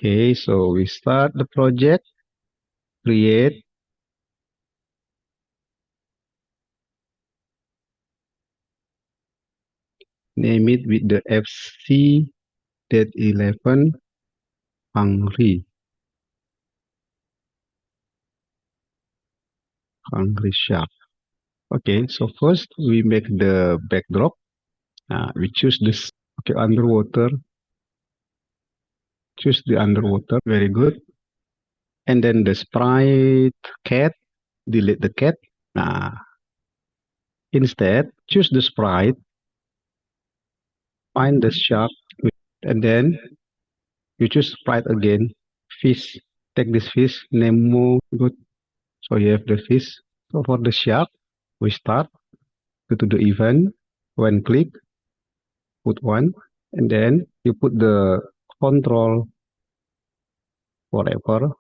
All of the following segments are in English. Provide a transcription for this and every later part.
Okay, so we start the project, create, name it with the FC-11 Hungry Shark. Okay, so first we make the backdrop. We choose this. Okay, underwater. Choose the underwater. Very good. And then the sprite cat. Delete the cat. Instead, choose the sprite. Find the shark, and then you choose sprite again. Fish. Take this fish. Nemo. Good. So you have the fish. So for the shark, we start. Go to the event. When click, put one, and then you put the control forever.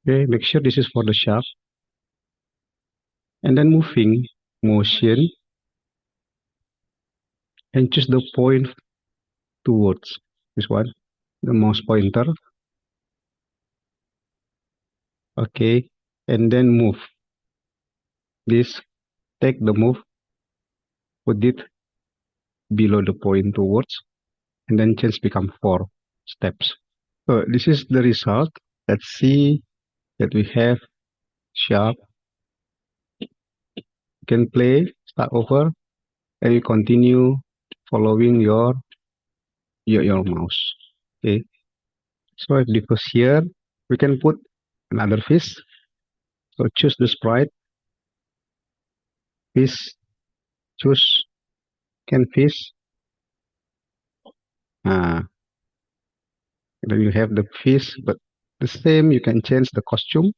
Okay, make sure this is for the shark. And then moving motion, and choose the point towards this one, the mouse pointer. Okay, and then move this. Take the move, put it below the point towards, and then change become 4 steps. So this is the result. Let's see that we have sharp. You can play, start over, and you continue following your mouse. Okay. So if because here we can put another fish. So choose the sprite, fish, choose can fish. Then you have the fish, but the same you can change the costume.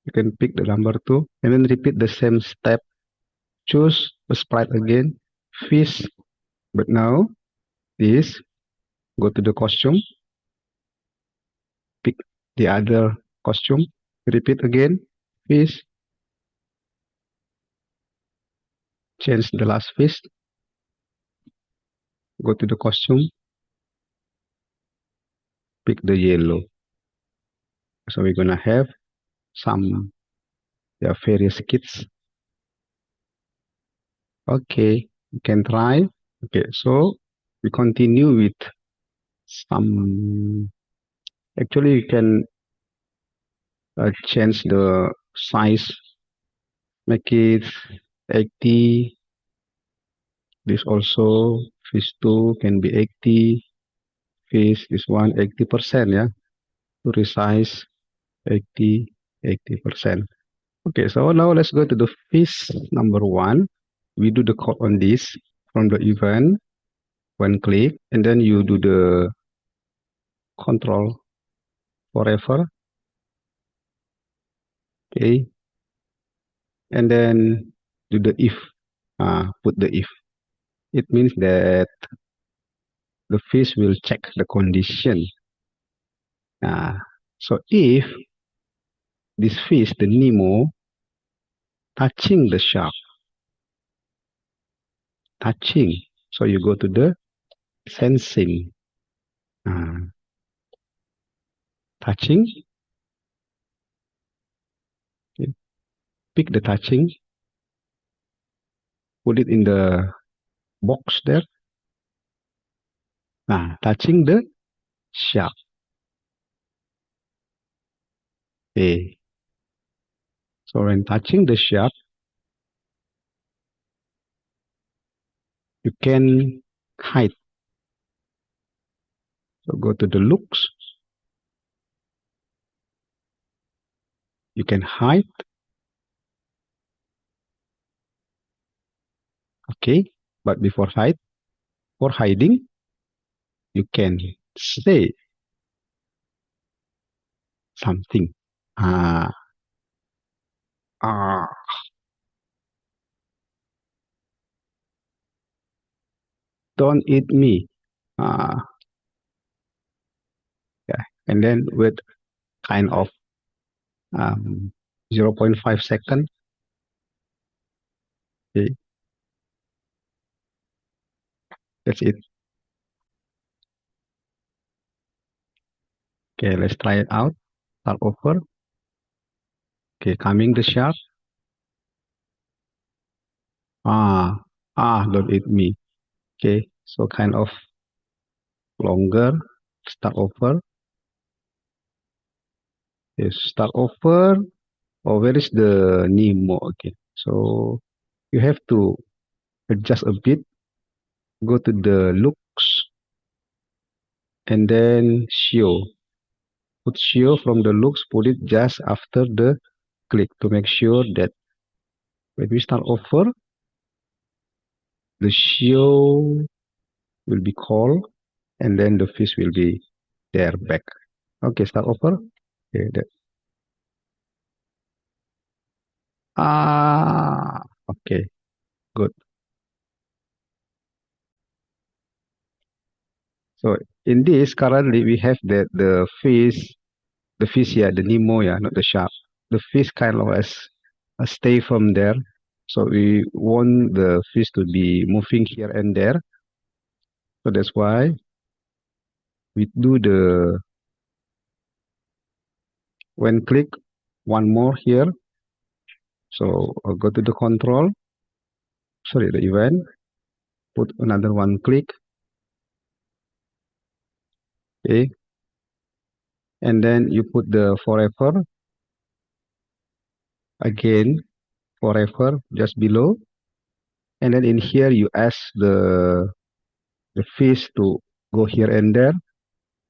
You can pick the number 2 and then repeat the same step. Choose the sprite again, fish, but now this, go to the costume, pick the other costume, repeat again, fish, change the last fish, go to the costume, pick the yellow. So we're gonna have some various kits. Okay, you can try. Okay, so we continue with some. Actually, you can change the size, make it 80. This also fish 2 can be 80. Fish this one 80%, yeah. To resize 80%. Okay, so now let's go to the fish number 1. We do the code on this from the event. One click, and then you do the control forever. Okay, and then do the if. Put the if. It means that the fish will check the condition. So if this fish, the Nemo, touching the shark, touching. So you go to the sensing, touching. Okay. Pick the touching, put it in the box there. Touching the shark. Okay. So when touching the shark, you can hide. So go to the looks. You can hide. Okay. But before hide, for hiding, you can say something. Ah, ah, don't eat me. Ah, yeah. And then with kind of 0.5 second. Okay. That's it. Okay, let's try it out. Start over. Okay, coming the shark. Don't eat me. Okay, so kind of longer. Start over. Yes, start over. Oh, where is the Nemo? Okay, so you have to adjust a bit. Go to the looks and then show. Put show from the looks. Put it just after the click to make sure that when we start over, the show will be called and then the fish will be there back. Okay, start over. Okay, okay, good. So in this currently we have the fish here, the Nemo, yeah, not the shark. The fish kind of has stay from there. So we want the fish to be moving here and there. So that's why we do the when click one more here. So I'll go to the control, sorry, the event, put another one click, okay, and then you put the forever again, forever just below, and then in here you ask the fish to go here and there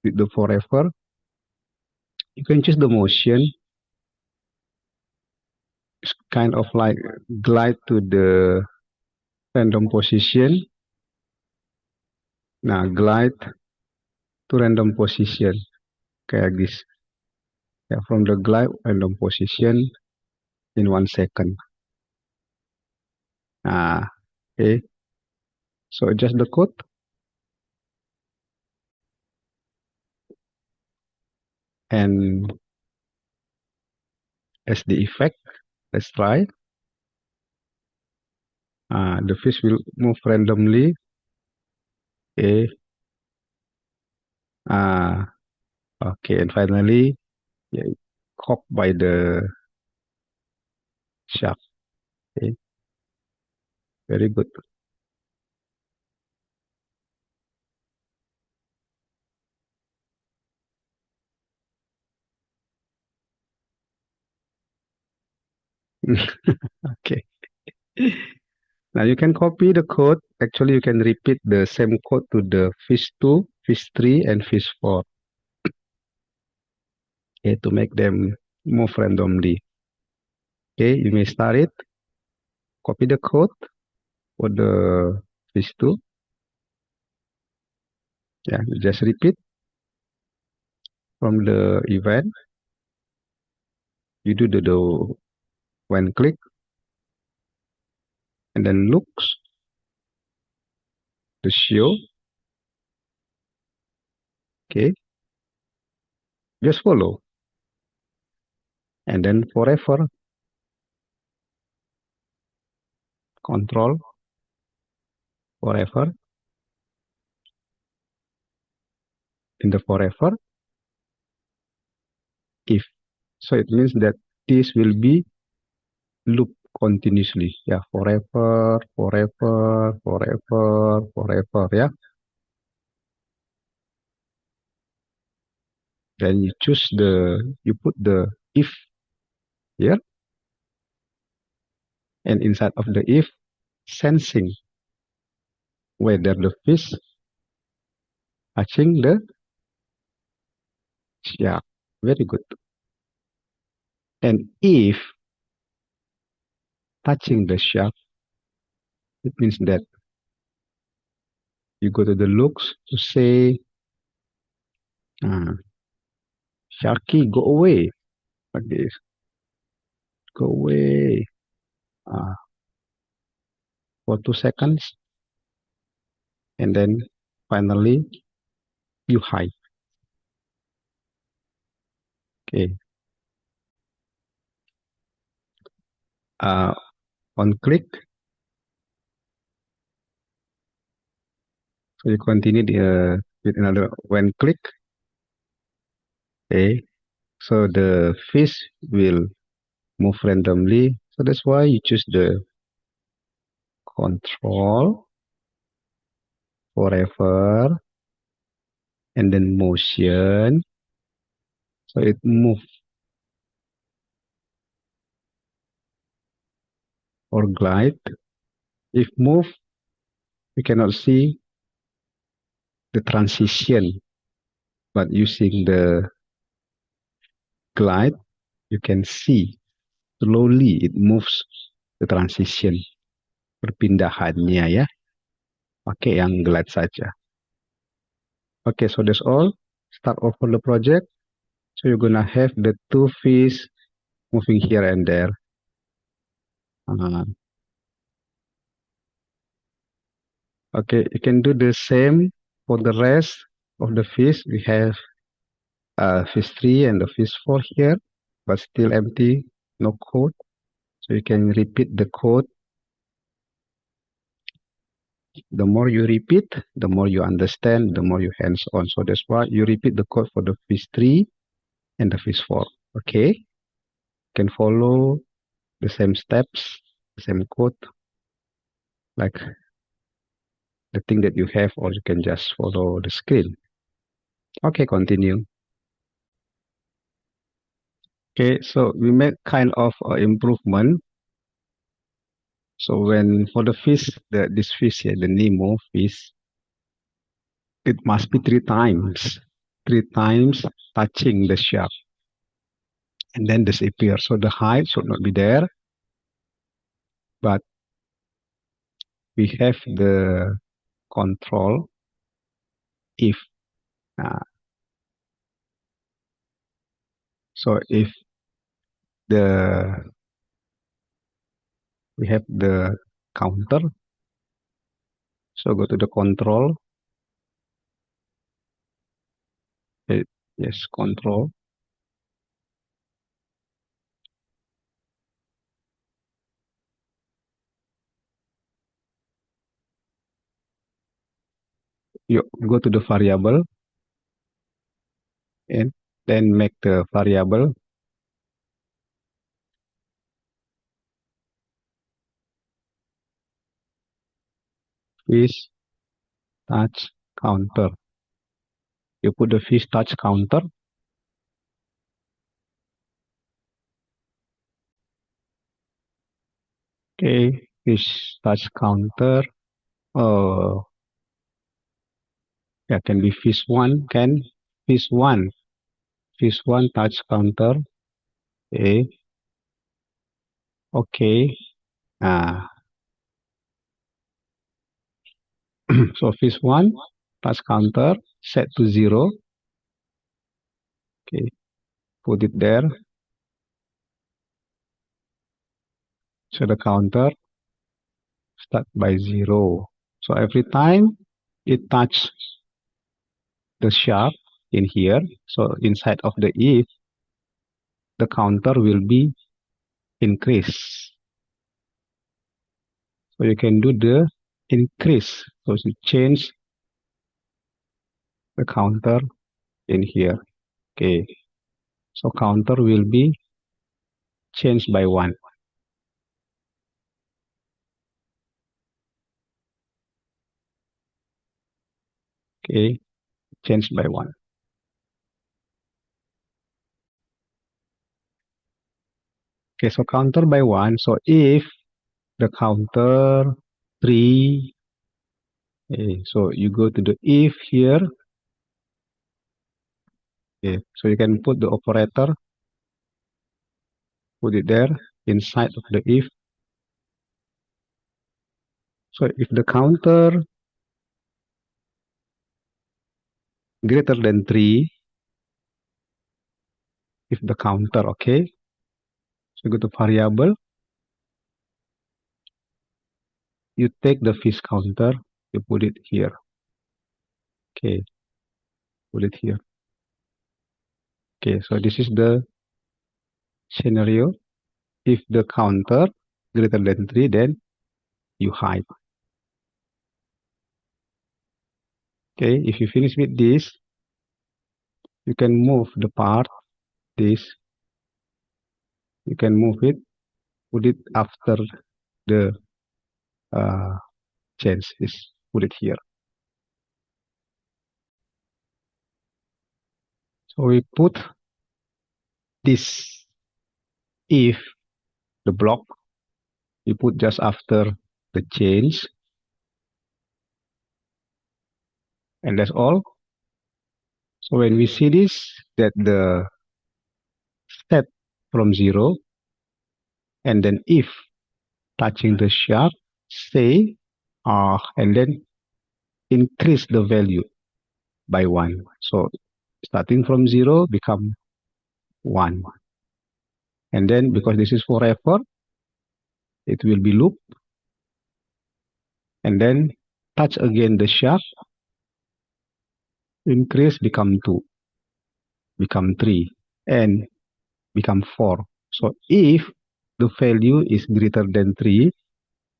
with the forever. You can choose the motion. It's kind of like glide to the random position. Now glide to random position kayak this. Yeah, from the glide random position in 1 second. Okay. So adjust the code and as the effect, let's try. The fish will move randomly. Okay. Uh, okay, and finally, yeah, caught by the shark. Okay, very good. Okay. Now you can copy the code. Actually, you can repeat the same code to the fish 2, fish 3, and fish 4. Okay, to make them move randomly. Okay, you may start it. Copy the code for the fish 2. Yeah, you just repeat from the event. You do the when click and then looks the show. Okay, just follow and then forever control forever in the forever if. So it means that this will be loop continuously. Yeah, forever, forever, forever, forever. Yeah. Then you choose you put the if here, and inside of the if, sensing whether the fish touching the shark. Very good. And if touching the shark, it means that you go to the looks to say, uh, Sharky, go away. Like this. Go away. Uh, for 2 seconds. And then finally, you hide. Okay. Uh, on click, so you continue with another when click. Okay, so the fish will move randomly. So that's why you choose the control forever and then motion. So it move or glide. If move, you cannot see the transition, but using the glide, you can see slowly it moves the transition, perpindahannya ya. Pakai yang glide saja. Okay, so that's all. Start off on the project. So you're gonna have the two fish moving here and there. Okay, you can do the same for the rest of the fish. We have fish 3 and the fish 4 here, but still empty, no code. So you can repeat the code. The more you repeat, the more you understand, the more you hands-on. So that's why you repeat the code for the fish 3 and the fish 4. Okay, you can follow the same steps, the same code, like the thing that you have, or you can just follow the screen. Okay, continue. Okay, so we make kind of improvement. So when for the fish, this fish here, the Nemo fish, it must be three times touching the shark, and then disappear. So the height should not be there, but we have the control if. Uh, so if the we have the counter, so go to the control. Yes, control. You go to the variable and then make the variable fish touch counter. You put the fish touch counter. Okay, fish touch counter. Oh, yeah, can be fish one. Can fish one. Fish one touch counter. Okay. Okay. Ah, so fish one touch counter set to 0. Okay, put it there. So the counter start by 0. So every time it touch the sharp in here, so inside of the if, the counter will be increased. So you can do the increase. So you change the counter in here. Okay. So counter will be changed by 1. Okay. Changed by 1. Okay. So counter by 1. So if the counter 3. Okay. So you go to the if here. Okay. So you can put the operator. Put it there inside of the if. So if the counter greater than 3, if the counter, okay, so go to variable, you take the fish counter, you put it here. Okay, put it here. Okay, so this is the scenario. If the counter greater than 3, then you hide. Okay, if you finish with this, you can move the part, this, you can move it, put it after the change is put it here. So we put this if the block we put just after the change, and that's all. So when we see this, that the set from 0, and then if touching the sharp, say, and then increase the value by 1. So starting from 0 become 1. And then because this is forever, it will be loop. And then touch again the sharp, increase become 2, become 3, and become 4. So if the value is greater than 3,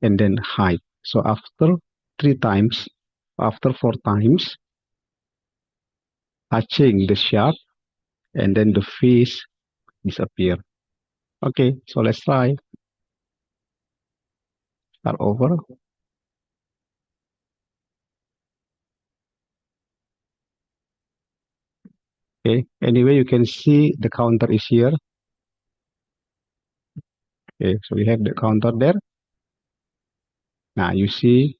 and then hide. So after 3 times, after 4 times, touching the sharp, and then the fish disappear. Okay, so let's try. Start over. Okay, anyway, you can see the counter is here. Okay, so we have the counter there. Now you see,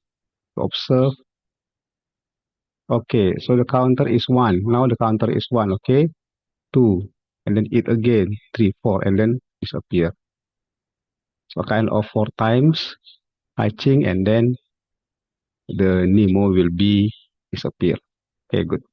observe. Okay, so the counter is 1. Now the counter is 1, okay? 2, and then it again, 3, 4, and then disappear. So kind of 4 times touching, and then the Nemo will be disappear. Okay, good.